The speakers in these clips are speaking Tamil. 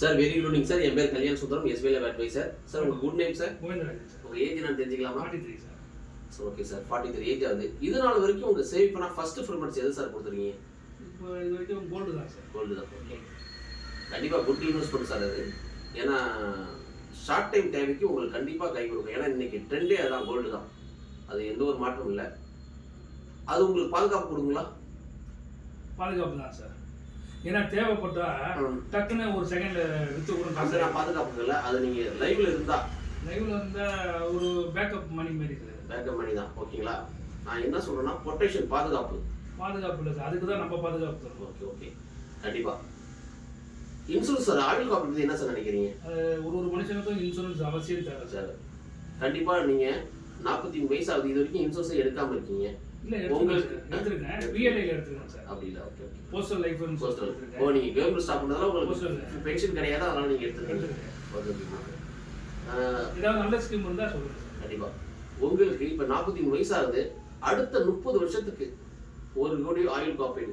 Sir very good evening sir. என் பேர் Kalyan Sundaram, SBI life adviser. Sir உங்க good name sir? Govindarajan sir. உங்க ஏஜ் நான் தெரிஞ்சுக்கலாமா? 43 sir. Sir okay sir, 43 age ஆகுது. இது நாள் வரைக்கும் உங்க சேவ் பண்ண ஃபர்ஸ்ட் ப்ரிஃபரன்ஸ் எது சார் கொடுத்துருக்கீங்க? இப்போ இது வரைக்கும் கோல்டு தான் சார். கோல்டு தான். ஓகே, கண்டிப்பாக குட் இன்வெஸ்ட்மெண்ட் சார் அது. ஏன்னா ஷார்ட் டைம் தேவைக்கு உங்களுக்கு கண்டிப்பாக கை கொடுக்கும். ஏன்னா இன்னைக்கு ட்ரெண்டே அதான், கோல்டு தான். அது எந்த ஒரு மாற்றமும் இல்லை. அது உங்களுக்கு பாதுகாப்பு கொடுங்களா? பாதுகாப்பு தான் சார். ஏன்னா தேவைப்பட்டா டக்குன்னு ஒரு செகண்ட்ல வித்து கூட அந்த நான் பாதுகாப்பு இல்லை. அது நீங்க லைவ்ல இருந்தா இருந்தா ஒரு பேக்கப் மணி மாதிரி இருக்குது. பேக்கப் மணி தான். ஓகேங்களா? நான் என்ன சொல்றேன்னா பொட்டேஷன் பாதுகாப்பு இல்லை சார், அதுக்கு தான் நம்ம பாதுகாப்பு தரும். ஓகே ஓகே, கண்டிப்பா. இன்சூரன்ஸ் சார், ஆயுள் காப்பீடு என்ன சார் நினைக்கிறீங்க? ஒரு மனுஷனுக்கும் இன்சூரன்ஸ் அவசியம் தேவை சார். கண்டிப்பா. நீங்க 43 வயசு ஆகுது, இது வரைக்கும் இன்சூரன்ஸ் எடுக்காம இருக்கீங்க. இல்ல எடுத்துருக்கேன், பிஎல்ஐல எடுத்துருக்கேன் சார். அப்படி இல்லை. Okay okay. Postal life insurance எடுத்துருக்கேன். ஓ, நீங்க கவர்மெண்ட் ஸ்டாஃப் பண்ணதால உங்களுக்கு பென்ஷன் கிடையாது, அதனால நீங்க எடுத்துருக்கீங்க. Okay okay. ஏதாவது நல்ல ஸ்கீம் இருந்தா சொல்லுங்க சார். கண்டிப்பா. உங்களுக்கு இப்ப 43 வயசு ஆகுது, அடுத்த 30 வருஷத்துக்கு 1 கோடி ஆயுள் காப்பீடு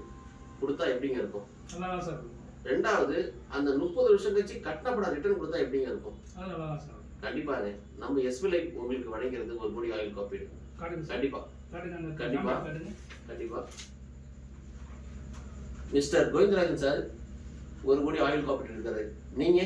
கொடுத்தா எப்படிங்க இருக்கும்? நல்லா தான் சார் இருக்கும். ரெண்டாவது, அந்த 30 வருஷம் கழிச்சு கட்டப்பட ரிட்டர்ன் கொடுத்தா எப்படிங்க இருக்கும்? அது நல்லா தான் சார். கண்டிப்பாக நம்ம எஸ்பி லைஃப் உங்களுக்கு வழங்குறது 1 கோடி ஆயுள் காப்பீடு. கண்டிப்பா கண்டிப்பா கண்டிப்பா. மிஸ்டர் கோவிந்தராஜன் சார் 1 கோடி ஆயுள் காப்பீடு இருக்காரு. நீங்க